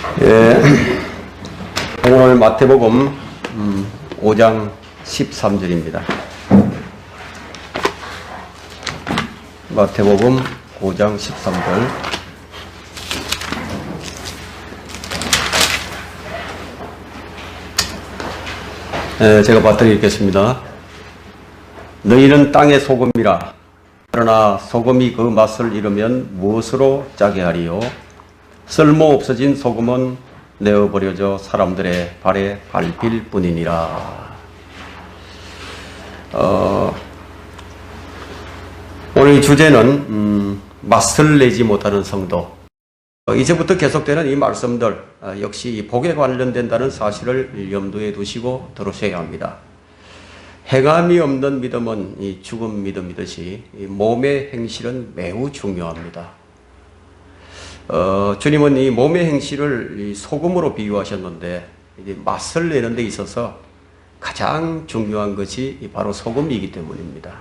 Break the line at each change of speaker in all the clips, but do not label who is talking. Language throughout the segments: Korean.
예, 오늘 마태복음 5장 13절입니다. 마태복음 5장 13절. 제가 받들어 읽겠습니다. 너희는 땅의 소금이라. 그러나 소금이 그 맛을 잃으면 무엇으로 짜게 하리요? 쓸모 없어진 소금은 내어버려져 사람들의 발에 밟힐 뿐이니라. 오늘 이 주제는 맛을 내지 못하는 성도. 이제부터 계속되는 이 말씀들 역시 복에 관련된다는 사실을 염두에 두시고 들으셔야 합니다. 행함이 없는 믿음은 이 죽은 믿음이듯이 이 몸의 행실은 매우 중요합니다. 주님은 이 몸의 행실을 이 소금으로 비유하셨는데 이제 맛을 내는 데 있어서 가장 중요한 것이 바로 소금이기 때문입니다.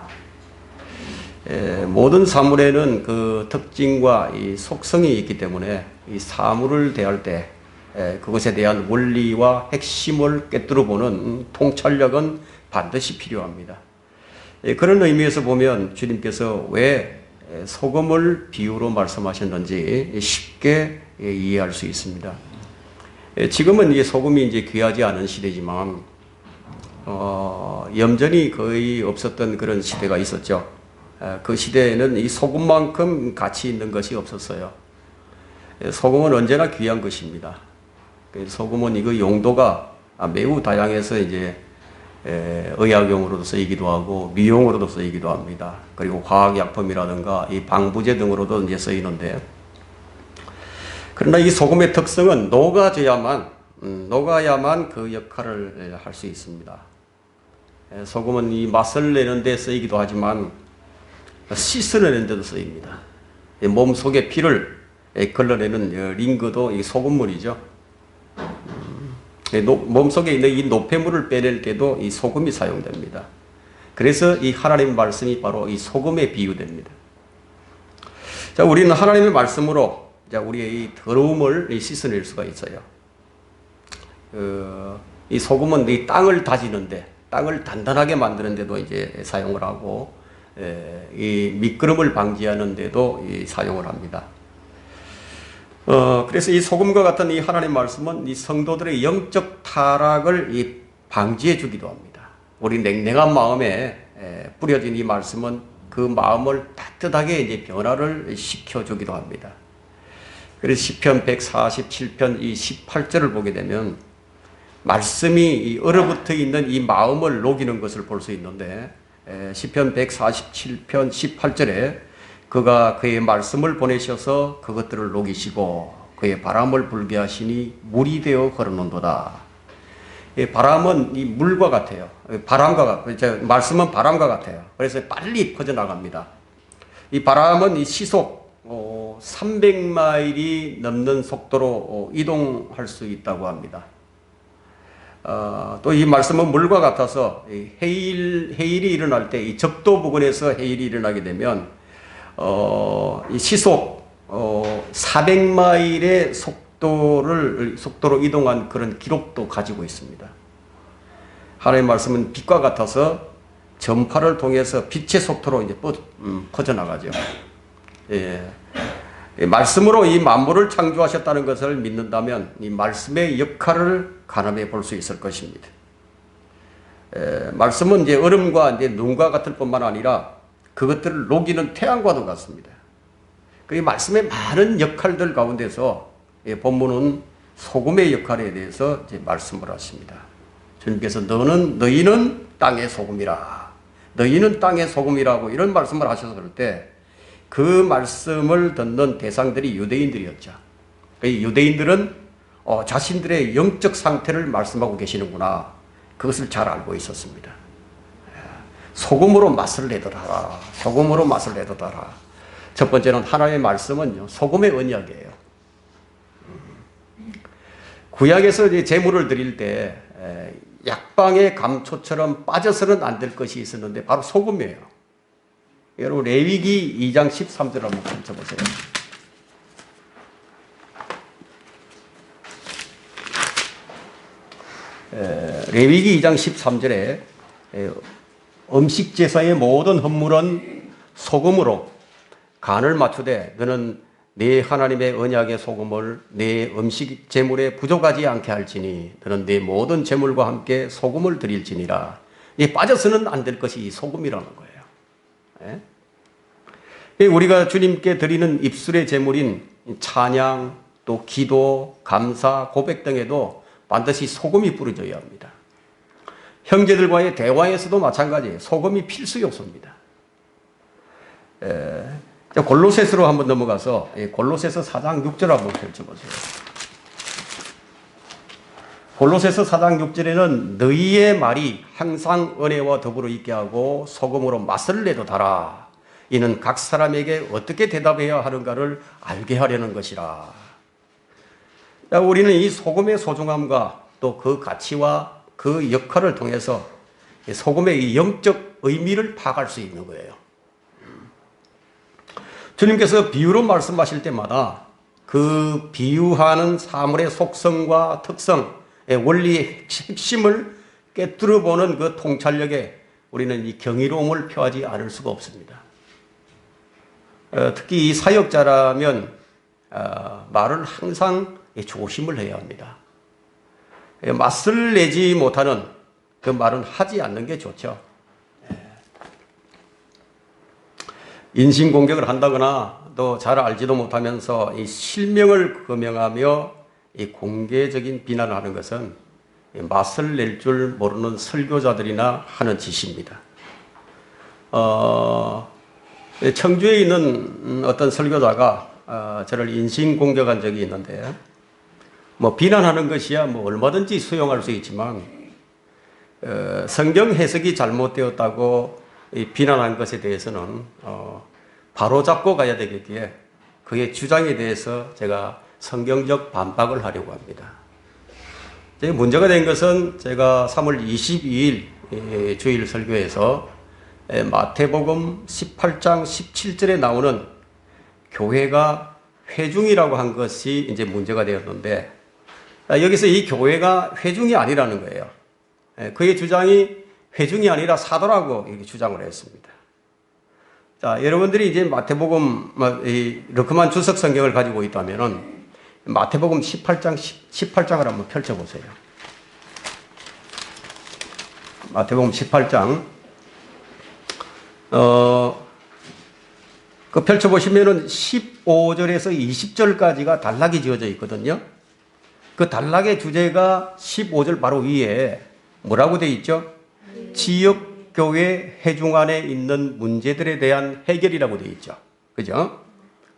모든 사물에는 그 특징과 이 속성이 있기 때문에 이 사물을 대할 때 그것에 대한 원리와 핵심을 꿰뚫어 보는 통찰력은 반드시 필요합니다. 그런 의미에서 보면 주님께서 왜 소금을 비유로 말씀하셨는지 쉽게 이해할 수 있습니다. 지금은 이제 소금이 이제 귀하지 않은 시대지만 염전이 거의 없었던 그런 시대가 있었죠. 그 시대에는 이 소금만큼 가치 있는 것이 없었어요. 소금은 언제나 귀한 것입니다. 소금은 이거 용도가 매우 다양해서 이제 의약용으로도 쓰이기도 하고 미용으로도 쓰이기도 합니다. 그리고 화학약품이라든가 이 방부제 등으로도 이제 쓰이는데, 그러나 이 소금의 특성은 녹아야만 그 역할을 할 수 있습니다. 소금은 이 맛을 내는 데 쓰이기도 하지만 씻어내는 데도 쓰입니다. 몸속의 피를 걸러내는 링거도 이 소금물이죠. 몸속에 있는 이 노폐물을 빼낼 때도 이 소금이 사용됩니다. 그래서 이 하나님 말씀이 바로 이 소금에 비유됩니다. 자, 우리는 하나님의 말씀으로 우리의 이 더러움을 씻어낼 수가 있어요. 이 소금은 이 땅을 다지는데, 땅을 단단하게 만드는데도 이제 사용을 하고, 이 미끄럼을 방지하는 데도 사용을 합니다. 그래서 이 소금과 같은 이 하나님 말씀은 이 성도들의 영적 타락을 방지해 주기도 합니다. 우리 냉랭한 마음에 뿌려진 이 말씀은 그 마음을 따뜻하게 이제 변화를 시켜 주기도 합니다. 그래서 시편 147편 이 18절을 보게 되면 말씀이 얼어붙어 있는 이 마음을 녹이는 것을 볼 수 있는데, 시편 147편 18절에 그가 그의 말씀을 보내셔서 그것들을 녹이시고 그의 바람을 불게 하시니 물이 되어 흐르는도다. 바람은 이 물과 같아요. 말씀은 바람과 같아요. 그래서 빨리 퍼져나갑니다. 이 바람은 이 시속 300마일이 넘는 속도로 이동할 수 있다고 합니다. 또 이 말씀은 물과 같아서 해일이 일어날 때 이 적도 부근에서 해일이 일어나게 되면 이 시속 400마일의 속도로 이동한 그런 기록도 가지고 있습니다. 하나님의 말씀은 빛과 같아서 전파를 통해서 빛의 속도로 이제 퍼져나가죠. 말씀으로 이 만물을 창조하셨다는 것을 믿는다면 이 말씀의 역할을 가늠해 볼 수 있을 것입니다. 말씀은 이제 얼음과 이제 눈과 같을 뿐만 아니라 그것들을 녹이는 태양과도 같습니다. 그 말씀의 많은 역할들 가운데서 본문은 소금의 역할에 대해서 이제 말씀을 하십니다. 주님께서 너희는 땅의 소금이라. 너희는 땅의 소금이라고 이런 말씀을 하셨을 때 그 말씀을 듣는 대상들이 유대인들이었죠. 그 유대인들은 자신들의 영적 상태를 말씀하고 계시는구나. 그것을 잘 알고 있었습니다. 소금으로 맛을 내더라. 소금으로 맛을 내더라. 첫 번째는 하나님의 말씀은요, 소금의 언약이에요. 구약에서 이제 제물을 드릴 때 약방의 감초처럼 빠져서는 안 될 것이 있었는데 바로 소금이에요. 여러분 레위기 2장 13절 한번 펼쳐보세요. 레위기 2장 13절에 음식 제사의 모든 헌물은 소금으로 간을 맞추되 너는 네 하나님의 언약의 소금을 네 음식 제물에 부족하지 않게 할지니 너는 네 모든 제물과 함께 소금을 드릴지니라. 이 빠져서는 안 될 것이 이 소금이라는 거예요. 예? 우리가 주님께 드리는 입술의 제물인 찬양, 또 기도, 감사, 고백 등에도 반드시 소금이 뿌려져야 합니다. 형제들과의 대화에서도 마찬가지예요. 소금이 필수 요소입니다. 골로새서로 한번 넘어가서 골로새서 4장 6절 한번 펼쳐보세요. 골로새서 4장 6절에는 너희의 말이 항상 은혜와 더불어 있게 하고 소금으로 맛을 내도 달아. 이는 각 사람에게 어떻게 대답해야 하는가를 알게 하려는 것이라. 우리는 이 소금의 소중함과 또 그 가치와 그 역할을 통해서 소금의 이 영적 의미를 파악할 수 있는 거예요. 주님께서 비유로 말씀하실 때마다 그 비유하는 사물의 속성과 특성, 원리의 핵심을 깨뜨려 보는 그 통찰력에 우리는 이 경이로움을 표하지 않을 수가 없습니다. 특히 이 사역자라면 말을 항상 조심을 해야 합니다. 맛을 내지 못하는 그 말은 하지 않는 게 좋죠. 인신공격을 한다거나 또 잘 알지도 못하면서 이 실명을 거명하며 이 공개적인 비난을 하는 것은 맛을 낼 줄 모르는 설교자들이나 하는 짓입니다. 청주에 있는 어떤 설교자가 저를 인신공격한 적이 있는데, 비난하는 것이야 얼마든지 수용할 수 있지만 성경 해석이 잘못되었다고 비난한 것에 대해서는 바로 잡고 가야 되겠기에 그의 주장에 대해서 제가 성경적 반박을 하려고 합니다. 문제가 된 것은 제가 3월 22일 주일 설교에서 마태복음 18장 17절에 나오는 교회가 회중이라고 한 것이 이제 문제가 되었는데, 여기서 이 교회가 회중이 아니라는 거예요. 그의 주장이 회중이 아니라 사도라고 이렇게 주장을 했습니다. 자, 여러분들이 이제 마태복음, 이렇게만 주석 성경을 가지고 있다면은 마태복음 18장을 한번 펼쳐보세요. 마태복음 18장, 그 펼쳐보시면은 15절에서 20절까지가 단락이 지어져 있거든요. 그 단락의 주제가 15절 바로 위에 뭐라고 되어 있죠? 지역교회 회중 안에 있는 문제들에 대한 해결이라고 되어 있죠. 그죠?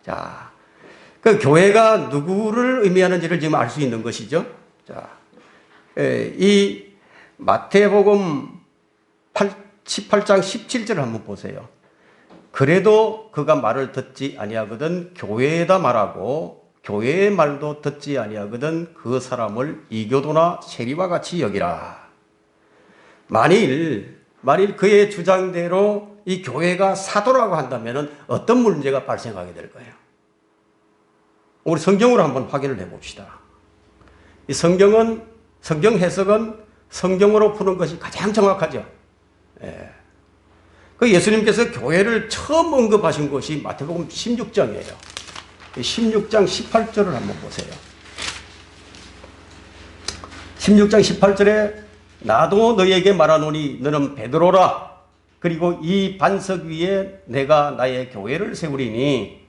자, 그 교회가 누구를 의미하는지를 지금 알 수 있는 것이죠. 자, 이 마태복음 18장 17절을 한번 보세요. 그래도 그가 말을 듣지 아니하거든 교회에다 말하고 교회의 말도 듣지 아니하거든 그 사람을 이교도나 세리와 같이 여기라. 만일 그의 주장대로 이 교회가 사도라고 한다면 어떤 문제가 발생하게 될 거예요? 우리 성경으로 한번 확인을 해봅시다. 이 성경 해석은 성경으로 푸는 것이 가장 정확하죠. 그 예수님께서 교회를 처음 언급하신 것이 마태복음 16장이에요. 16장 18절을 한번 보세요. 16장 18절에 나도 너희에게 말하노니 너는 베드로라. 그리고 이 반석 위에 내가 나의 교회를 세우리니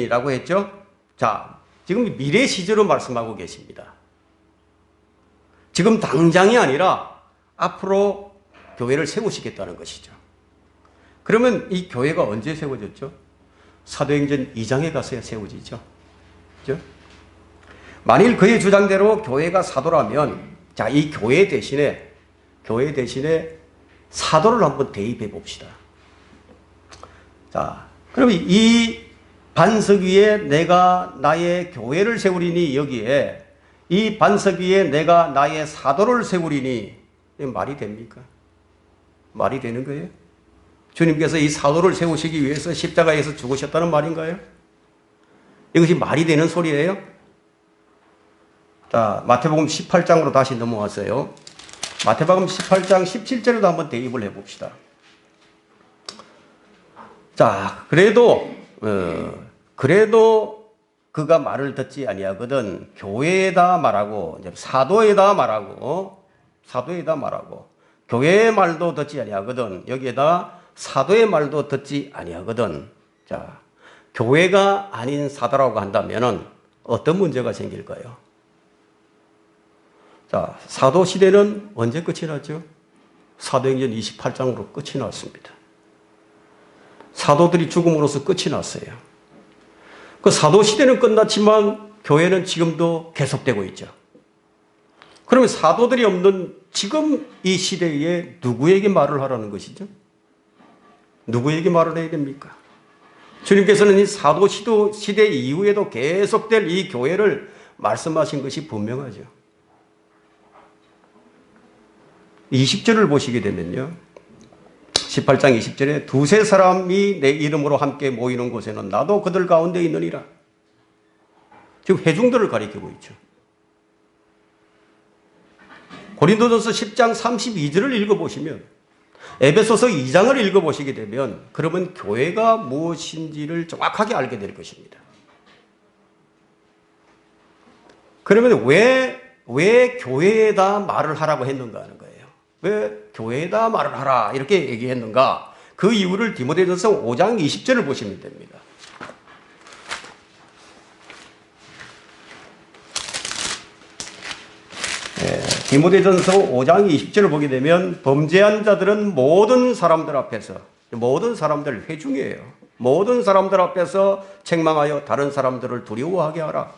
라고 했죠. 자, 지금 미래 시제로 말씀하고 계십니다. 지금 당장이 아니라 앞으로 교회를 세우시겠다는 것이죠. 그러면 이 교회가 언제 세워졌죠? 사도행전 2장에 가서야 세워지죠. 그죠? 만일 그의 주장대로 교회가 사도라면, 자, 이 교회 대신에 사도를 한번 대입해 봅시다. 자, 그럼 이 반석 위에 내가 나의 교회를 세우리니, 여기에 이 반석 위에 내가 나의 사도를 세우리니, 말이 됩니까? 말이 되는 거예요? 주님께서 이 사도를 세우시기 위해서 십자가에서 죽으셨다는 말인가요? 이것이 말이 되는 소리예요? 자, 마태복음 18장으로 다시 넘어왔어요. 마태복음 18장 17절에도 한번 대입을 해봅시다. 자, 그래도 그가 말을 듣지 아니하거든 교회에다 말하고 사도에다 말하고 교회의 말도 듣지 아니하거든 여기에다 사도의 말도 듣지 아니하거든. 자, 교회가 아닌 사도라고 한다면은 어떤 문제가 생길까요? 자, 사도 시대는 언제 끝이 났죠? 사도행전 28장으로 끝이 났습니다. 사도들이 죽음으로써 끝이 났어요. 그 사도 시대는 끝났지만 교회는 지금도 계속되고 있죠. 그러면 사도들이 없는 지금 이 시대에 누구에게 말을 하라는 것이죠? 누구에게 말을 해야 됩니까? 주님께서는 이 사도 시대 이후에도 계속될 이 교회를 말씀하신 것이 분명하죠. 20절을 보시게 되면요. 18장 20절에 두세 사람이 내 이름으로 함께 모이는 곳에는 나도 그들 가운데 있느니라. 지금 회중들을 가리키고 있죠. 고린도전서 10장 32절을 읽어보시면 에베소서 2장을 읽어보시게 되면 그러면 교회가 무엇인지를 정확하게 알게 될 것입니다. 그러면 왜 교회에다 말을 하라고 했는가 하는 거예요. 왜 교회에다 말을 하라 이렇게 얘기했는가? 그 이유를 디모데전서 5장 20절을 보시면 됩니다. 디모데전서 5장 20절을 보게 되면 범죄한 자들은 모든 사람들 앞에서 모든 사람들 회중이에요. 모든 사람들 앞에서 책망하여 다른 사람들을 두려워하게 하라.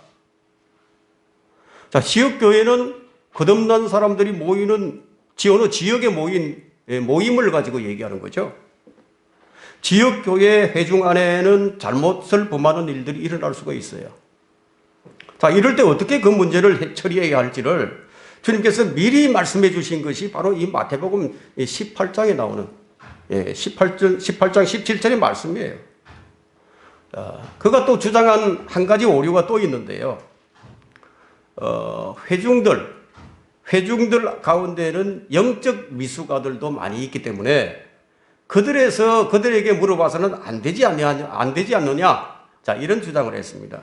자, 지역교회는 거듭난 사람들이 모이는 어느 지역에 모인 모임을 가지고 얘기하는 거죠. 지역교회 회중 안에는 잘못을 범하는 일들이 일어날 수가 있어요. 자, 이럴 때 어떻게 그 문제를 처리해야 할지를 주님께서 미리 말씀해 주신 것이 바로 이 마태복음 18장에 나오는 18장 17절의 말씀이에요. 그가 또 주장한 한 가지 오류가 또 있는데요. 회중들 가운데는 영적 미숙아들도 많이 있기 때문에 그들에게 물어봐서는 안 되지 않느냐. 자, 이런 주장을 했습니다.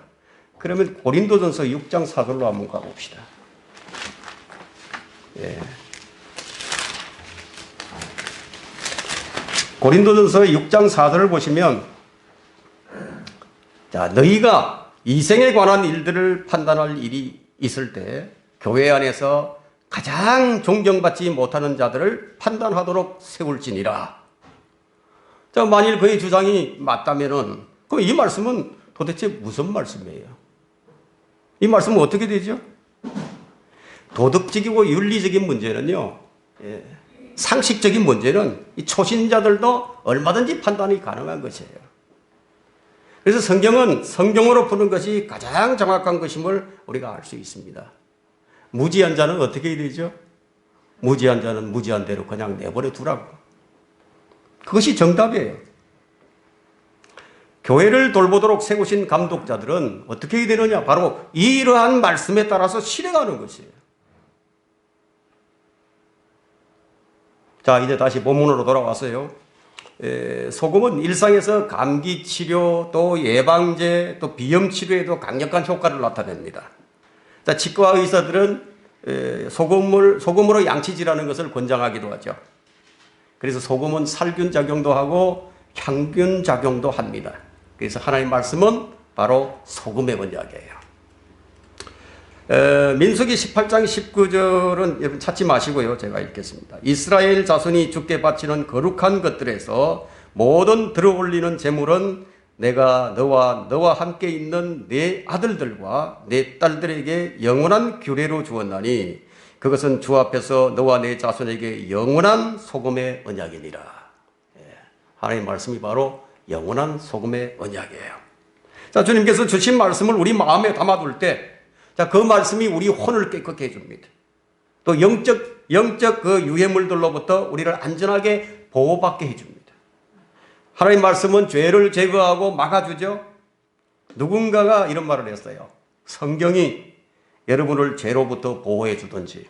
그러면 고린도전서 6장 4절로 한번 가봅시다. 고린도전서 6장 4절을 보시면 자, 너희가 이생에 관한 일들을 판단할 일이 있을 때 교회 안에서 가장 존경받지 못하는 자들을 판단하도록 세울지니라. 자, 만일 그의 주장이 맞다면은 그럼 이 말씀은 도대체 무슨 말씀이에요? 이 말씀은 어떻게 되죠? 도덕적이고 윤리적인 문제는요, 상식적인 문제는 이 초신자들도 얼마든지 판단이 가능한 것이에요. 그래서 성경은 성경으로 푸는 것이 가장 정확한 것임을 우리가 알 수 있습니다. 무지한 자는 어떻게 해야 되죠? 무지한 자는 무지한 대로 그냥 내버려 두라고. 그것이 정답이에요. 교회를 돌보도록 세우신 감독자들은 어떻게 해야 되느냐? 바로 이러한 말씀에 따라서 실행하는 것이에요. 자, 이제 다시 본문으로 돌아왔어요. 소금은 일상에서 감기 치료, 또 예방제, 또 비염 치료에도 강력한 효과를 나타냅니다. 자, 치과 의사들은 소금으로 양치질하는 것을 권장하기도 하죠. 그래서 소금은 살균 작용도 하고 향균 작용도 합니다. 그래서 하나님 말씀은 바로 소금의 원약이에요. 민수기 18장 19절은 여러분 찾지 마시고요. 제가 읽겠습니다. 이스라엘 자손이 주께 바치는 거룩한 것들에서 모든 들어올리는 제물은 내가 너와 함께 있는 내 아들들과 내 딸들에게 영원한 규례로 주었나니 그것은 주 앞에서 너와 내 자손에게 영원한 소금의 언약이니라. 하나님 말씀이 바로 영원한 소금의 언약이에요. 자, 주님께서 주신 말씀을 우리 마음에 담아둘 때 자, 그 말씀이 우리 혼을 깨끗게 해줍니다. 또 영적 그 유해물들로부터 우리를 안전하게 보호받게 해줍니다. 하나님 말씀은 죄를 제거하고 막아주죠. 누군가가 이런 말을 했어요. 성경이 여러분을 죄로부터 보호해 주든지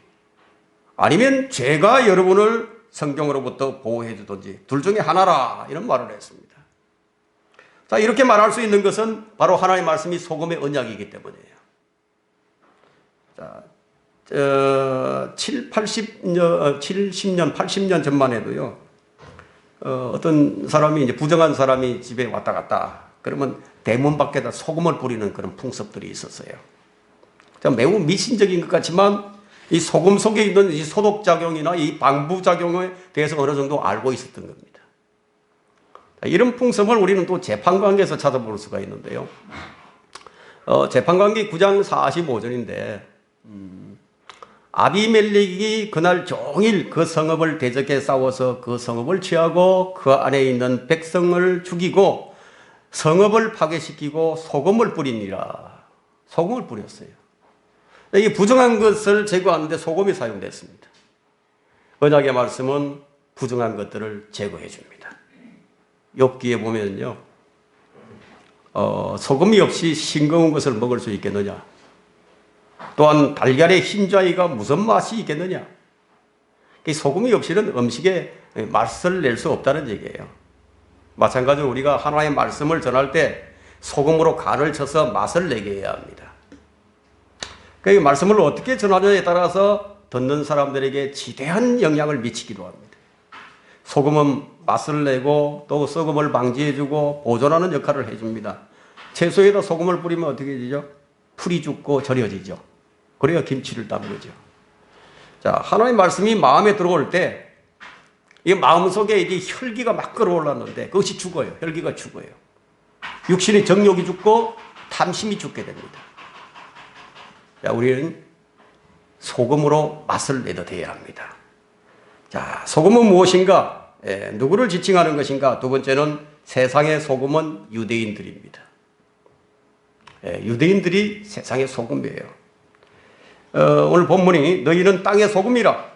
아니면 죄가 여러분을 성경으로부터 보호해 주든지 둘 중에 하나라 이런 말을 했습니다. 자, 이렇게 말할 수 있는 것은 바로 하나님의 말씀이 소금의 언약이기 때문이에요. 자, 70년, 80년 전만 해도요, 어떤 사람이 이제 부정한 사람이 집에 왔다 갔다 그러면 대문 밖에다 소금을 뿌리는 그런 풍습들이 있었어요. 매우 미신적인 것 같지만 이 소금 속에 있는 이 소독작용이나 이 방부작용에 대해서 어느 정도 알고 있었던 겁니다. 이런 풍습을 우리는 또 재판관계에서 찾아볼 수가 있는데요. 재판관계 9장 45절인데 아비멜렉이 그날 종일 그 성읍을 대적해 싸워서 그 성읍을 취하고 그 안에 있는 백성을 죽이고 성읍을 파괴시키고 소금을 뿌리니라. 소금을 뿌렸어요. 이 부정한 것을 제거하는데 소금이 사용됐습니다. 언약의 말씀은 부정한 것들을 제거해 줍니다. 욥기에 보면요, 소금이 없이 싱거운 것을 먹을 수 있겠느냐? 또한 달걀의 흰자위가 무슨 맛이 있겠느냐? 소금이 없이는 음식에 맛을 낼 수 없다는 얘기예요. 마찬가지로 우리가 하나님의 말씀을 전할 때 소금으로 간을 쳐서 맛을 내게 해야 합니다. 그 말씀을 어떻게 전하느냐에 따라서 듣는 사람들에게 지대한 영향을 미치기도 합니다. 소금은 맛을 내고 또 썩음을 방지해주고 보존하는 역할을 해줍니다. 채소에다 소금을 뿌리면 어떻게 되죠? 풀이 죽고 절여지죠. 그래야 김치를 담그죠. 자, 하나님의 말씀이 마음에 들어올 때 이 마음속에 이제 혈기가 막 끌어올랐는데 그것이 죽어요. 혈기가 죽어요. 육신의 정욕이 죽고 탐심이 죽게 됩니다. 자, 우리는 소금으로 맛을 내듯 해야 합니다. 자, 소금은 무엇인가? 누구를 지칭하는 것인가? 두 번째는 세상의 소금은 유대인들입니다. 유대인들이 세상의 소금이에요. 오늘 본문이 너희는 땅의 소금이라.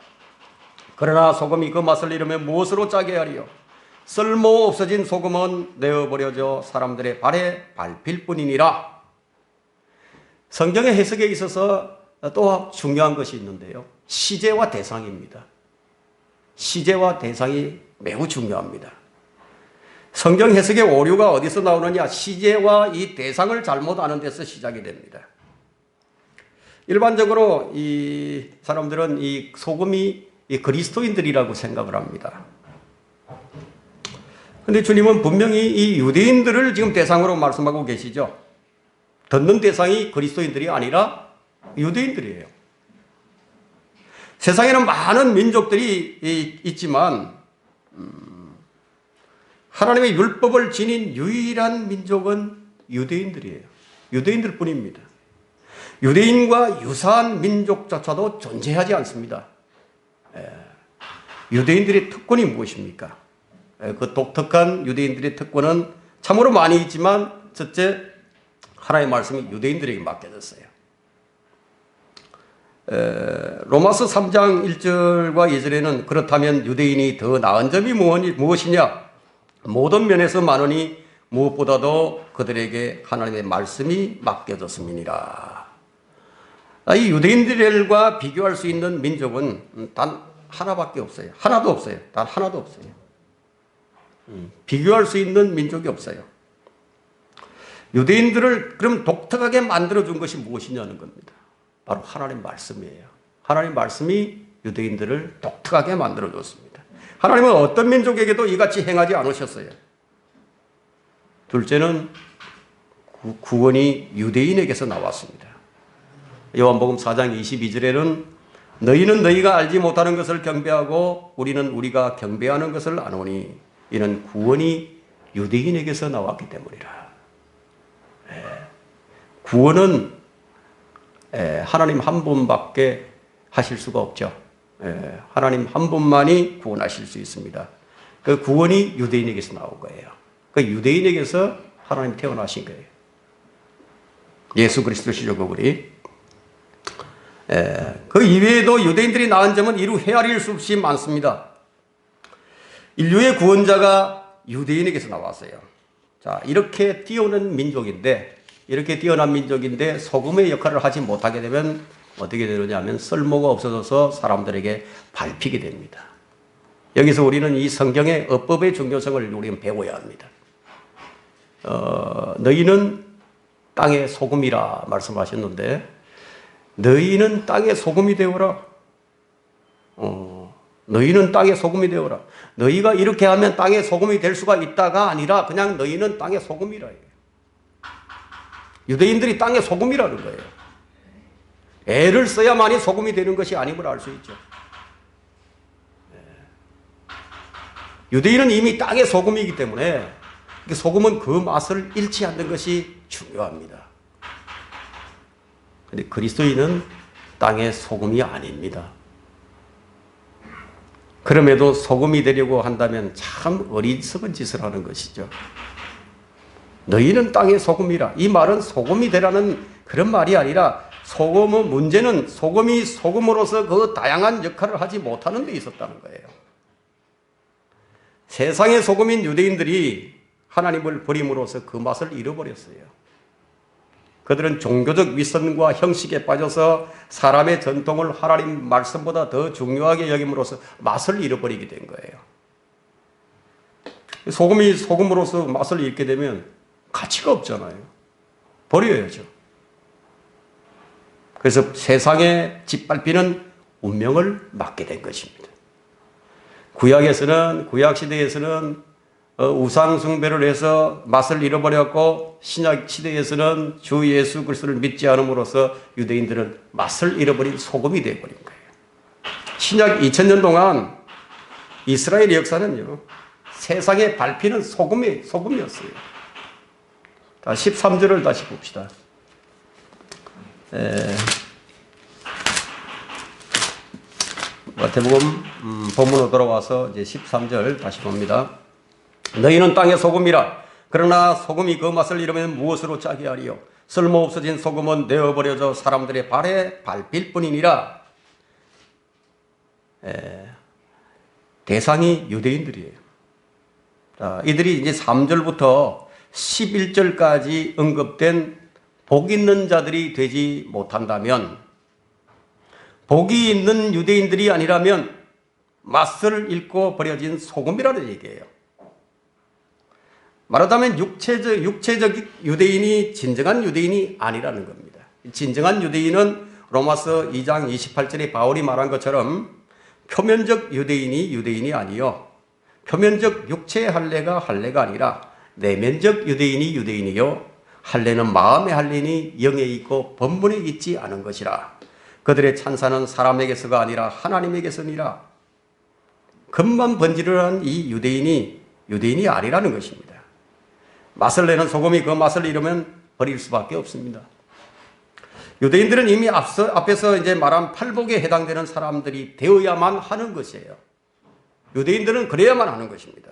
그러나 소금이 그 맛을 잃으면 무엇으로 짜게 하리요? 쓸모 없어진 소금은 내어버려져 사람들의 발에 밟힐 뿐이니라. 성경의 해석에 있어서 또 중요한 것이 있는데요. 시제와 대상입니다. 시제와 대상이 매우 중요합니다. 성경 해석의 오류가 어디서 나오느냐? 시제와 이 대상을 잘못 아는 데서 시작이 됩니다. 일반적으로 이 사람들은 이 소금이 이 그리스도인들이라고 생각을 합니다. 그런데 주님은 분명히 이 유대인들을 지금 대상으로 말씀하고 계시죠. 듣는 대상이 그리스도인들이 아니라 유대인들이에요. 세상에는 많은 민족들이 있지만 하나님의 율법을 지닌 유일한 민족은 유대인들이에요. 유대인들 뿐입니다. 유대인과 유사한 민족조차도 존재하지 않습니다. 유대인들의 특권이 무엇입니까? 그 독특한 유대인들의 특권은 참으로 많이 있지만 첫째, 하나님의 말씀이 유대인들에게 맡겨졌어요. 로마서 3장 1절과 2절에는 그렇다면 유대인이 더 나은 점이 무엇이냐? 모든 면에서 많으니 무엇보다도 그들에게 하나님의 말씀이 맡겨졌음이니라. 이 유대인들과 비교할 수 있는 민족은 단 하나밖에 없어요. 하나도 없어요. 단 하나도 없어요. 비교할 수 있는 민족이 없어요. 유대인들을 그럼 독특하게 만들어준 것이 무엇이냐는 겁니다. 바로 하나님 말씀이에요. 하나님 말씀이 유대인들을 독특하게 만들어줬습니다. 하나님은 어떤 민족에게도 이같이 행하지 않으셨어요. 둘째는 구원이 유대인에게서 나왔습니다. 요한복음 4장 22절에는 너희는 너희가 알지 못하는 것을 경배하고 우리는 우리가 경배하는 것을 아노니 이는 구원이 유대인에게서 나왔기 때문이라. 구원은 하나님 한 분밖에 하실 수가 없죠. 하나님 한 분만이 구원하실 수 있습니다. 그 구원이 유대인에게서 나온 거예요. 그 유대인에게서 하나님이 태어나신 거예요. 예수 그리스도시죠, 그분이. 그 이외에도 유대인들이 낳은 점은 이루 헤아릴 수 없이 많습니다. 인류의 구원자가 유대인에게서 나왔어요. 자, 이렇게 뛰어오는 민족인데 이렇게 뛰어난 민족인데 소금의 역할을 하지 못하게 되면 어떻게 되느냐 하면 쓸모가 없어져서 사람들에게 밟히게 됩니다. 여기서 우리는 이 성경의 어법의 중요성을 우리는 배워야 합니다. 너희는 땅의 소금이라 말씀하셨는데 너희는 땅의 소금이 되어라. 너희는 땅의 소금이 되어라. 너희가 이렇게 하면 땅의 소금이 될 수가 있다가 아니라 그냥 너희는 땅의 소금이라. 유대인들이 땅의 소금이라는 거예요. 애를 써야만이 소금이 되는 것이 아님을 알 수 있죠. 유대인은 이미 땅의 소금이기 때문에 소금은 그 맛을 잃지 않는 것이 중요합니다. 그런데 그리스도인은 땅의 소금이 아닙니다. 그럼에도 소금이 되려고 한다면 참 어리석은 짓을 하는 것이죠. 너희는 땅의 소금이라. 이 말은 소금이 되라는 그런 말이 아니라 소금의 문제는 소금이 소금으로서 그 다양한 역할을 하지 못하는 데 있었다는 거예요. 세상의 소금인 유대인들이 하나님을 버림으로써 그 맛을 잃어버렸어요. 그들은 종교적 위선과 형식에 빠져서 사람의 전통을 하나님 말씀보다 더 중요하게 여김으로써 맛을 잃어버리게 된 거예요. 소금이 소금으로서 맛을 잃게 되면 가치가 없잖아요. 버려야죠. 그래서 세상에 짓밟히는 운명을 맞게 된 것입니다. 구약시대에서는 우상 숭배를 해서 맛을 잃어버렸고 신약 시대에서는 주 예수 그리스도를 믿지 않음으로써 유대인들은 맛을 잃어버린 소금이 되어버린 거예요. 신약 2000년 동안 이스라엘의 역사는요, 세상에 밟히는 소금이었어요. 13절을 다시 봅시다. 마태복음 본문으로 돌아와서 이제 13절 다시 봅니다. 너희는 땅의 소금이라. 그러나 소금이 그 맛을 잃으면 무엇으로 짜게 하리요? 쓸모없어진 소금은 내어버려져 사람들의 발에 밟힐 뿐이니라. 대상이 유대인들이에요. 자, 이들이 이제 3절부터 11절까지 언급된 복 있는 자들이 되지 못한다면, 복이 있는 유대인들이 아니라면 맛을 잃고 버려진 소금이라는 얘기예요. 말하자면 육체적 유대인이 진정한 유대인이 아니라는 겁니다. 진정한 유대인은 로마서 2장 28절에 바울이 말한 것처럼 표면적 유대인이 아니요, 표면적 육체의 할례가 할례가 아니라 내면적 유대인이요, 할례는 마음의 할례니 영에 있고 본문에 있지 않은 것이라. 그들의 찬사는 사람에게서가 아니라 하나님에게서니라. 겉만 번지르르한 이 유대인이 아니라는 것입니다. 맛을 내는 소금이 그 맛을 잃으면 버릴 수밖에 없습니다. 유대인들은 이미 앞에서 이제 말한 팔복에 해당되는 사람들이 되어야만 하는 것이에요. 유대인들은 그래야만 하는 것입니다.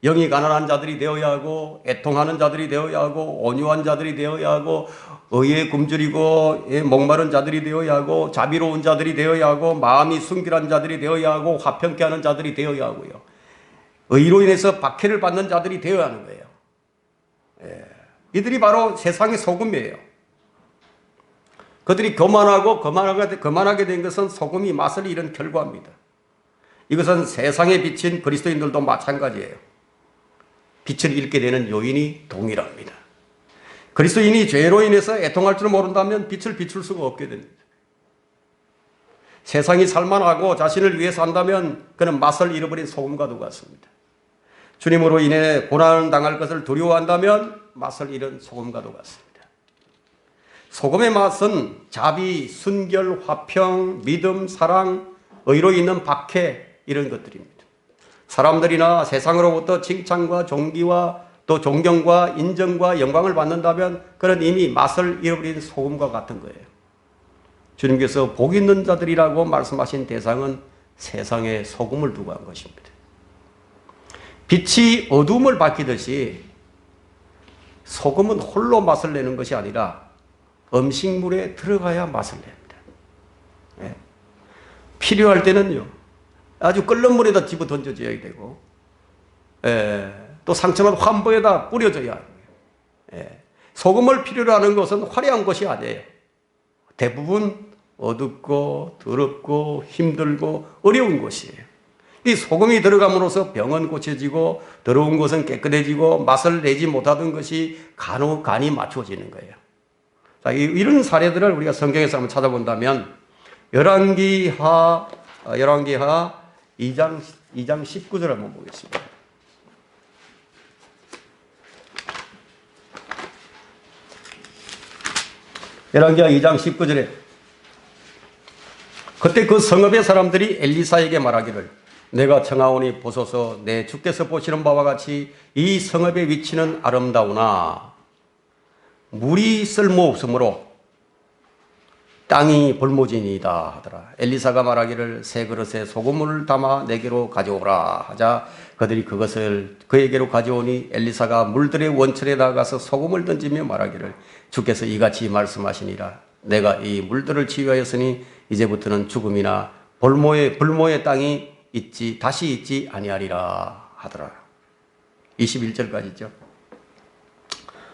영이 가난한 자들이 되어야 하고, 애통하는 자들이 되어야 하고, 온유한 자들이 되어야 하고, 의에 굶주리고 목마른 자들이 되어야 하고, 자비로운 자들이 되어야 하고, 마음이 순결한 자들이 되어야 하고, 화평케 하는 자들이 되어야 하고요. 의로 인해서 박해를 받는 자들이 되어야 하는 거예요. 이들이 바로 세상의 소금이에요. 그들이 거만하게 된 것은 소금이 맛을 잃은 결과입니다. 이것은 세상에 비친 그리스도인들도 마찬가지예요. 빛을 잃게 되는 요인이 동일합니다. 그리스도인이 죄로 인해서 애통할 줄 모른다면 빛을 비출 수가 없게 됩니다. 세상이 살만하고 자신을 위해 산다면 그는 맛을 잃어버린 소금과도 같습니다. 주님으로 인해 고난을 당할 것을 두려워한다면 맛을 잃은 소금과도 같습니다. 소금의 맛은 자비, 순결, 화평, 믿음, 사랑, 의로 있는 박해, 이런 것들입니다. 사람들이나 세상으로부터 칭찬과 존귀와 또 존경과 인정과 영광을 받는다면 그는 이미 맛을 잃어버린 소금과 같은 거예요. 주님께서 복 있는 자들이라고 말씀하신 대상은 세상에 소금을 두고 한 것입니다. 빛이 어둠을 밝히듯이 소금은 홀로 맛을 내는 것이 아니라 음식물에 들어가야 맛을 냅니다. 예. 필요할 때는요, 아주 끓는 물에다 집어 던져줘야 되고, 또 상처난 환부에다 뿌려줘야 하고요. 소금을 필요로 하는 것은 화려한 것이 아니에요. 대부분 어둡고 더럽고 힘들고 어려운 것이에요. 이 소금이 들어감으로써 병은 고쳐지고 더러운 것은 깨끗해지고 맛을 내지 못하던 것이 간이 맞춰지는 거예요. 자, 이런 사례들을 우리가 성경에서 한번 찾아본다면 열왕기하 2장 19절 한번 보겠습니다. 열왕기하 2장 19절에 그때 그 성읍의 사람들이 엘리사에게 말하기를 내가 청하오니 보소서 내 주께서 보시는 바와 같이 이 성읍의 위치는 아름다우나 물이 쓸모없으므로 땅이 벌모진이다 하더라. 엘리사가 말하기를 새 그릇에 소금물을 담아 내게로 가져오라 하자 그들이 그것을 그에게로 가져오니 엘리사가 물들의 원천에 나가서 소금을 던지며 말하기를 주께서 이같이 말씀하시니라. 내가 이 물들을 치유하였으니 이제부터는 죽음이나 불모의 땅이 다시 있지 아니하리라 하더라. 21절까지죠.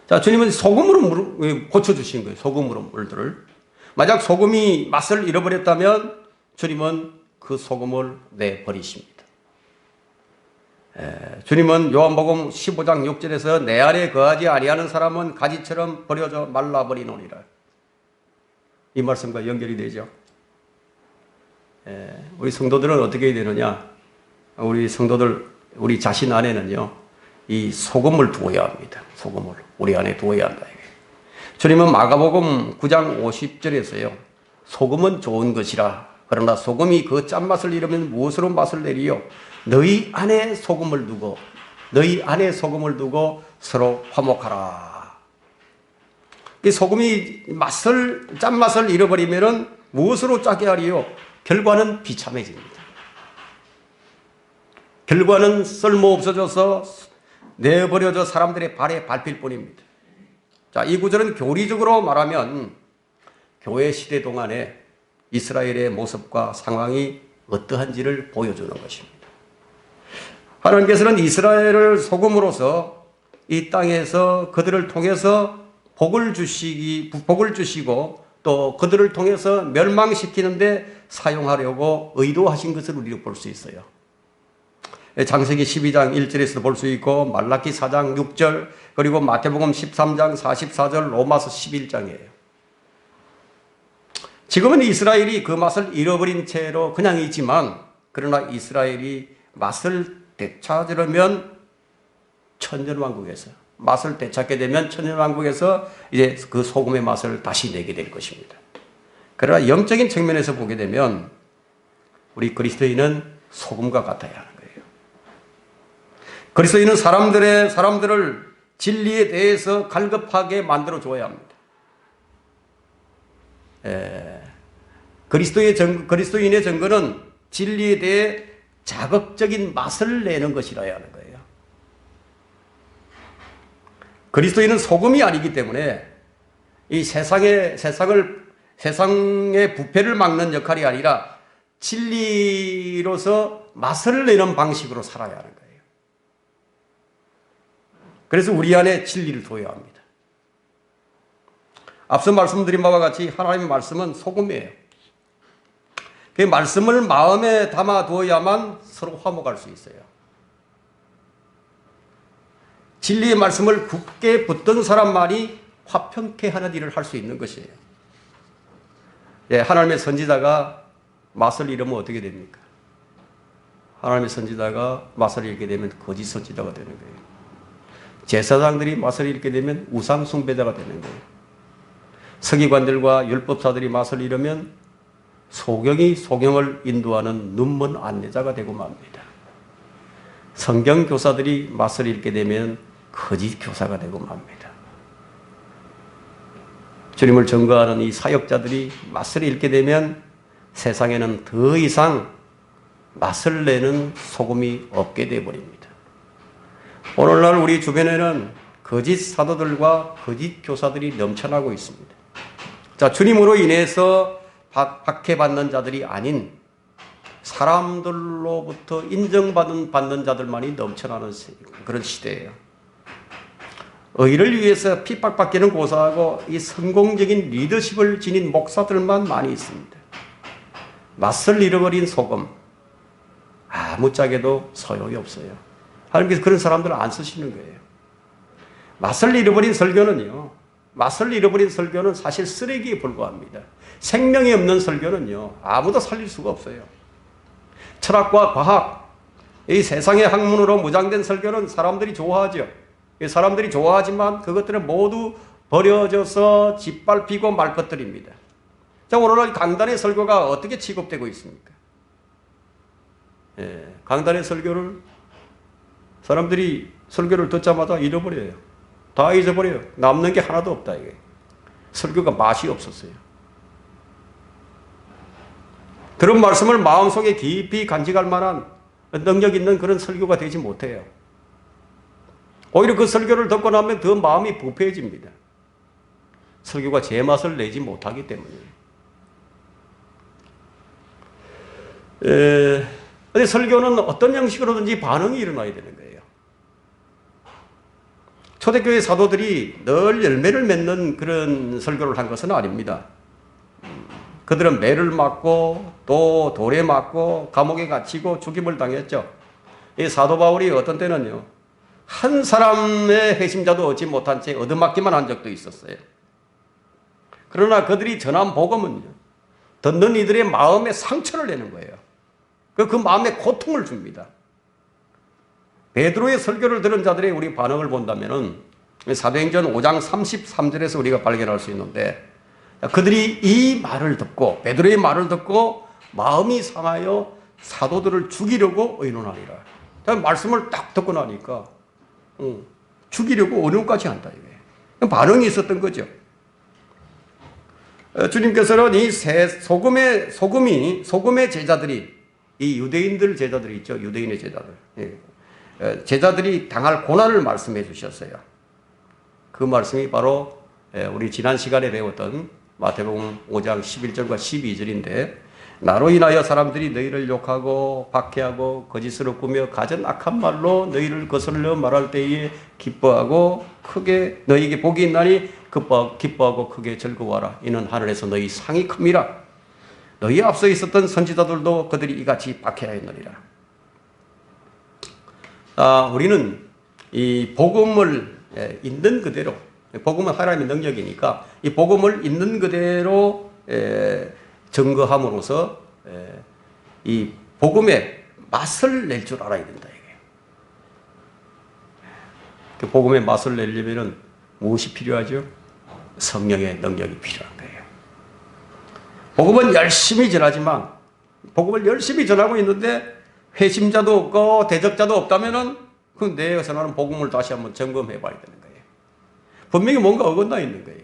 자, 주님은 소금으로 고쳐주신 거예요. 소금으로 물들을. 만약 소금이 맛을 잃어버렸다면 주님은 그 소금을 내버리십니다. 주님은 요한복음 15장 6절에서 내 안에 거하지 아니하는 사람은 가지처럼 버려져 말라버리노니라. 이 말씀과 연결이 되죠. 우리 성도들은 어떻게 해야 되느냐? 우리 성도들, 우리 자신 안에는요, 이 소금을 두어야 합니다. 소금을 우리 안에 두어야 한다. 주님은 마가복음 9장 50절에서요. 소금은 좋은 것이라. 그러나 소금이 그 짠맛을 잃으면 무엇으로 맛을 내리요? 너희 안에 소금을 두고 서로 화목하라. 이 소금이 짠맛을 잃어버리면 무엇으로 짜게 하리요? 결과는 비참해집니다. 결과는 쓸모없어져서 내버려져 사람들의 발에 밟힐 뿐입니다. 자, 이 구절은 교리적으로 말하면 교회 시대 동안에 이스라엘의 모습과 상황이 어떠한지를 보여주는 것입니다. 하나님께서는 이스라엘을 소금으로서 이 땅에서 그들을 통해서 복을 주시고 또 그들을 통해서 멸망시키는데 사용하려고 의도하신 것을 우리가 볼 수 있어요. 창세기 12장 1절에서 볼 수 있고 말라기 4장 6절 그리고 마태복음 13장 44절 로마서 11장이에요. 지금은 이스라엘이 그 맛을 잃어버린 채로 그냥 있지만 그러나 이스라엘이 맛을 되찾으려면 천년왕국에서 맛을 되찾게 되면 천년왕국에서 이제 그 소금의 맛을 다시 내게 될 것입니다. 그러나 영적인 측면에서 보게 되면 우리 그리스도인은 소금과 같아야 하는 거예요. 그리스도인은 사람들을 진리에 대해서 갈급하게 만들어 줘야 합니다. 그리스도인의 증거는 진리에 대해 자극적인 맛을 내는 것이라야 하는 거예요. 그리스도인은 소금이 아니기 때문에 이 세상의 부패를 막는 역할이 아니라 진리로서 맛을 내는 방식으로 살아야 하는 거예요. 그래서 우리 안에 진리를 둬야 합니다. 앞서 말씀드린 바와 같이 하나님의 말씀은 소금이에요. 그 말씀을 마음에 담아 두어야만 서로 화목할 수 있어요. 진리의 말씀을 굳게 붙든 사람만이 화평케 하는 일을 할 수 있는 것이에요. 하나님의 선지자가 맛을 잃으면 어떻게 됩니까? 하나님의 선지자가 맛을 잃게 되면 거짓 선지자가 되는 거예요. 제사장들이 맛을 잃게 되면 우상 숭배자가 되는 거예요. 서기관들과 율법사들이 맛을 잃으면 소경이 소경을 인도하는 눈먼 안내자가 되고 맙니다. 성경교사들이 맛을 잃게 되면 거짓 교사가 되고 맙니다. 주님을 증거하는 이 사역자들이 맛을 잃게 되면 세상에는 더 이상 맛을 내는 소금이 없게 되어버립니다. 오늘날 우리 주변에는 거짓 사도들과 거짓 교사들이 넘쳐나고 있습니다. 자, 주님으로 인해서 박해받는 자들이 아닌 사람들로부터 인정받는 자들만이 넘쳐나는 그런 시대예요. 의를 위해서 핍박받기는 고사하고 이 성공적인 리더십을 지닌 목사들만 많이 있습니다. 맛을 잃어버린 소금, 아무짝에도 소용이 없어요. 하나님께서 그런 사람들을 안 쓰시는 거예요. 맛을 잃어버린 설교는요, 맛을 잃어버린 설교는 사실 쓰레기에 불과합니다. 생명이 없는 설교는요, 아무도 살릴 수가 없어요. 철학과 과학, 이 세상의 학문으로 무장된 설교는 사람들이 좋아하죠. 사람들이 좋아하지만 그것들은 모두 버려져서 짓밟히고 말 것들입니다. 자, 오늘날 강단의 설교가 어떻게 취급되고 있습니까? 강단의 설교를 사람들이 설교를 듣자마자 잃어버려요. 다 잊어버려요. 남는 게 하나도 없다 이게. 설교가 맛이 없었어요. 그런 말씀을 마음속에 깊이 간직할 만한 능력 있는 그런 설교가 되지 못해요. 오히려 그 설교를 듣고 나면 더 마음이 부패해집니다. 설교가 제맛을 내지 못하기 때문이에요. 근데 설교는 어떤 형식으로든지 반응이 일어나야 되는 거예요. 초대교회 사도들이 늘 열매를 맺는 그런 설교를 한 것은 아닙니다. 그들은 매를 맞고 또 돌에 맞고 감옥에 갇히고 죽임을 당했죠. 이 사도 바울이 어떤 때는요, 한 사람의 회심자도 얻지 못한 채 얻어맞기만 한 적도 있었어요. 그러나 그들이 전한 복음은요, 듣는 이들의 마음에 상처를 내는 거예요. 그 마음에 고통을 줍니다. 베드로의 설교를 들은 자들의 우리 반응을 본다면은 사도행전 5장 33절에서 우리가 발견할 수 있는데, 그들이 이 말을 듣고 베드로의 말을 듣고 마음이 상하여 사도들을 죽이려고 의논하니라. 말씀을 딱 듣고 나니까 죽이려고 의논까지 한다 이게. 반응이 있었던 거죠. 주님께서는 이 소금의 제자들이, 이 유대인들 제자들이 있죠. 유대인의 제자들. 제자들이 당할 고난을 말씀해 주셨어요. 그 말씀이 바로 우리 지난 시간에 배웠던 마태복음 5장 11절과 12절인데, 나로 인하여 사람들이 너희를 욕하고 박해하고 거짓으로 꾸며 가진 악한 말로 너희를 거슬러 말할 때에 기뻐하고 크게 너희에게 복이 있나니 기뻐하고 크게 즐거워하라. 이는 하늘에서 너희 상이 큽니다. 너희 앞서 있었던 선지자들도 그들이 이같이 박해하였느니라. 우리는 이 복음을 있는 그대로, 복음은 하나님의 능력이니까 이 복음을 있는 그대로 증거함으로써 이 복음의 맛을 낼 줄 알아야 된다 이게. 그 복음의 맛을 내려면 무엇이 필요하죠? 성령의 능력이 필요한 거예요. 복음은 열심히 전하지만, 복음을 열심히 전하고 있는데 회심자도 없고 대적자도 없다면은 그 내가 전하는 복음을 다시 한번 점검해 봐야 되는 거예요. 분명히 뭔가 어긋나 있는 거예요.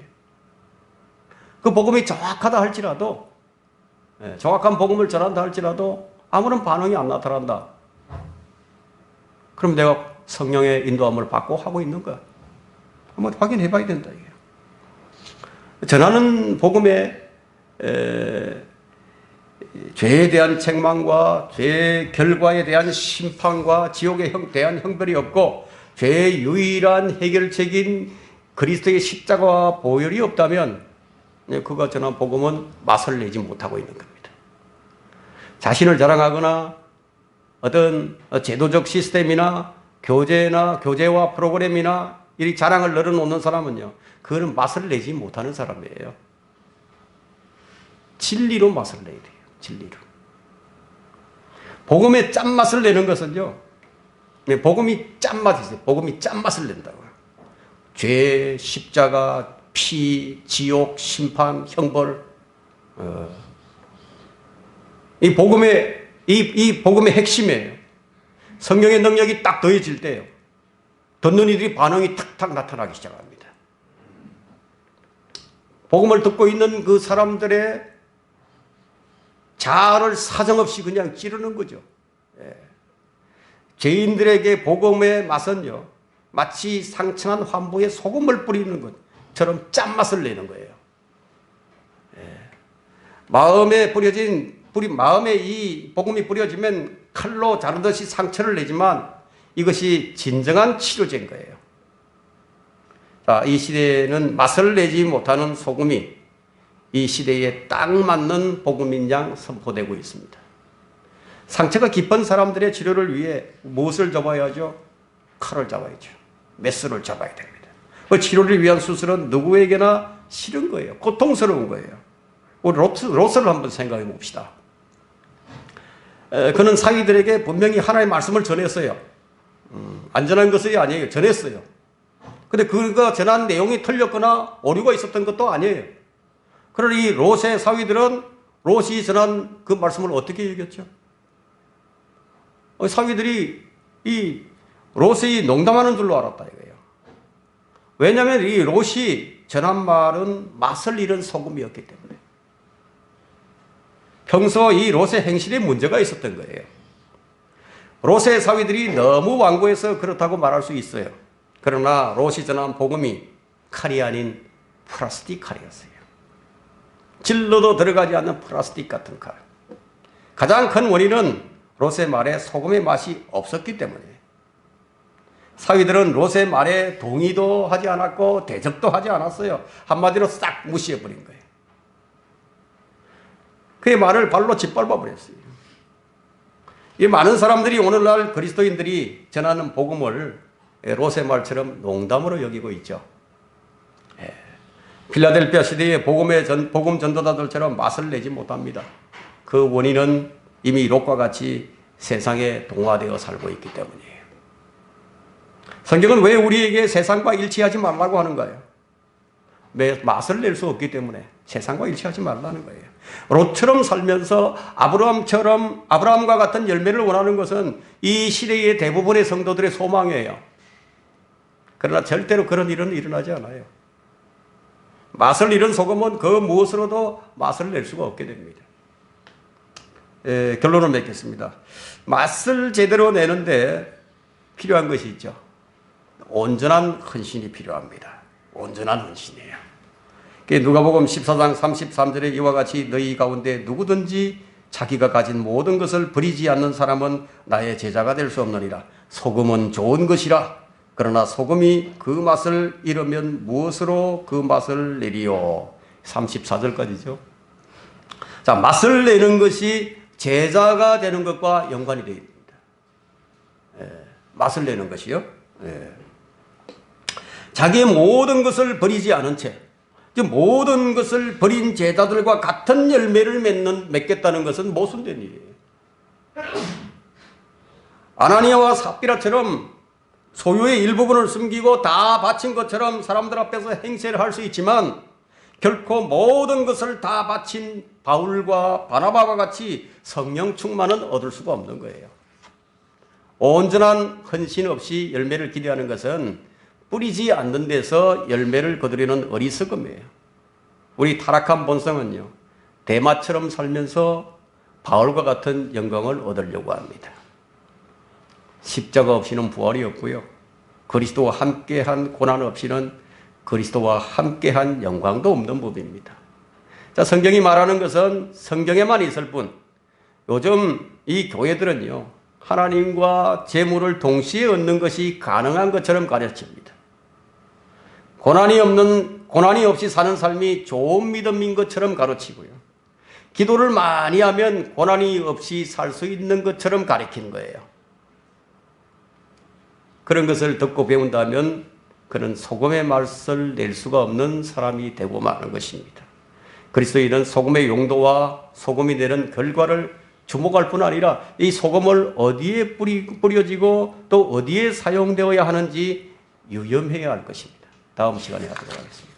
그 복음이 정확하다 할지라도, 정확한 복음을 전한다 할지라도 아무런 반응이 안 나타난다. 그럼 내가 성령의 인도함을 받고 하고 있는 거야. 한번 확인해 봐야 된다 이게. 전하는 복음에 죄에 대한 책망과 죄의 결과에 대한 심판과 지옥에 대한 형벌이 없고 죄의 유일한 해결책인 그리스도의 십자가와 보혈이 없다면 그가 전한 복음은 맛을 내지 못하고 있는 겁니다. 자신을 자랑하거나 어떤 제도적 시스템이나 교재와 프로그램이나 이 자랑을 늘어놓는 사람은요, 그거는 맛을 내지 못하는 사람이에요. 진리로 맛을 내야 돼요. 진리로. 복음의 짠맛을 내는 것은요, 복음이 짠맛이 있어요. 복음이 짠맛을 낸다고요. 죄, 십자가, 피, 지옥, 심판, 형벌. 이 복음의 핵심이에요. 성령의 능력이 딱 더해질 때요, 듣는 이들이 반응이 탁탁 나타나기 시작합니다. 복음을 듣고 있는 그 사람들의 자아를 사정없이 그냥 찌르는 거죠. 죄인들에게 복음의 맛은요, 마치 상처난 환부에 소금을 뿌리는 것처럼 짠맛을 내는 거예요. 마음에 이 복음이 뿌려지면 칼로 자르듯이 상처를 내지만 이것이 진정한 치료제인 거예요. 자, 이 시대에는 맛을 내지 못하는 소금이 이 시대에 딱 맞는 복음인 양 선포되고 있습니다. 상처가 깊은 사람들의 치료를 위해 무엇을 잡아야 하죠? 칼을 잡아야죠. 메스를 잡아야 됩니다. 그 치료를 위한 수술은 누구에게나 싫은 거예요. 고통스러운 거예요. 우리 로스를 한번 생각해 봅시다. 그는 사위들에게 분명히 하나님의 말씀을 전했어요. 안전한 것이 아니에요. 전했어요. 근데 그가 전한 내용이 틀렸거나 오류가 있었던 것도 아니에요. 그러나 이 롯의 사위들은 롯이 전한 그 말씀을 어떻게 여겼죠? 사위들이 이 롯이 농담하는 줄로 알았다 이거예요. 왜냐하면 이 롯이 전한 말은 맛을 잃은 소금이었기 때문에. 평소 이 롯의 행실에 문제가 있었던 거예요. 롯의 사위들이 너무 완고해서 그렇다고 말할 수 있어요. 그러나 롯이 전한 복음이 칼이 아닌 플라스틱 칼이었어요. 질러도 들어가지 않는 플라스틱 같은 칼. 가장 큰 원인은 롯의 말에 소금의 맛이 없었기 때문에. 사위들은 롯의 말에 동의도 하지 않았고 대적도 하지 않았어요. 한마디로 싹 무시해버린 거예요. 그의 말을 발로 짓밟아 버렸어요. 이 많은 사람들이 오늘날 그리스도인들이 전하는 복음을 롯의 말처럼 농담으로 여기고 있죠. 필라델피아 시대의 복음 전도자들처럼 맛을 내지 못합니다. 그 원인은 이미 롯과 같이 세상에 동화되어 살고 있기 때문이에요. 성경은 왜 우리에게 세상과 일치하지 말라고 하는가요? 맛을 낼 수 없기 때문에 세상과 일치하지 말라는 거예요. 롯처럼 살면서 아브라함과 같은 열매를 원하는 것은 이 시대의 대부분의 성도들의 소망이에요. 그러나 절대로 그런 일은 일어나지 않아요. 맛을 잃은 소금은 그 무엇으로도 맛을 낼 수가 없게 됩니다. 결론을 맺겠습니다. 맛을 제대로 내는데 필요한 것이 있죠. 온전한 헌신이 필요합니다. 온전한 헌신이에요. 누가복음 14장 33절에 이와 같이 너희 가운데 누구든지 자기가 가진 모든 것을 버리지 않는 사람은 나의 제자가 될 수 없느니라. 소금은 좋은 것이라. 그러나 소금이 그 맛을 잃으면 무엇으로 그 맛을 내리요? 34절까지죠. 자, 맛을 내는 것이 제자가 되는 것과 연관이 되어 있습니다. 맛을 내는 것이요. 자기의 모든 것을 버리지 않은 채, 모든 것을 버린 제자들과 같은 열매를 맺겠다는 것은 모순된 일이에요. 아나니아와 삽비라처럼 소유의 일부분을 숨기고 다 바친 것처럼 사람들 앞에서 행세를 할 수 있지만 결코 모든 것을 다 바친 바울과 바나바와 같이 성령 충만은 얻을 수가 없는 거예요. 온전한 헌신 없이 열매를 기대하는 것은 뿌리지 않는 데서 열매를 거두려는 어리석음이에요. 우리 타락한 본성은요, 대마처럼 살면서 바울과 같은 영광을 얻으려고 합니다. 십자가 없이는 부활이 없고요. 그리스도와 함께한 고난 없이는 그리스도와 함께한 영광도 없는 법입니다. 자, 성경이 말하는 것은 성경에만 있을 뿐, 요즘 이 교회들은요, 하나님과 재물을 동시에 얻는 것이 가능한 것처럼 가르칩니다. 고난이 없이 사는 삶이 좋은 믿음인 것처럼 가르치고요. 기도를 많이 하면 고난이 없이 살 수 있는 것처럼 가르치는 거예요. 그런 것을 듣고 배운다면 그는 소금의 맛을 낼 수가 없는 사람이 되고 마는 것입니다. 그리스도인은 소금의 용도와 소금이 내는 결과를 주목할 뿐 아니라 이 소금을 어디에 뿌려지고 또 어디에 사용되어야 하는지 유념해야 할 것입니다. 다음 시간에 하도록 하겠습니다.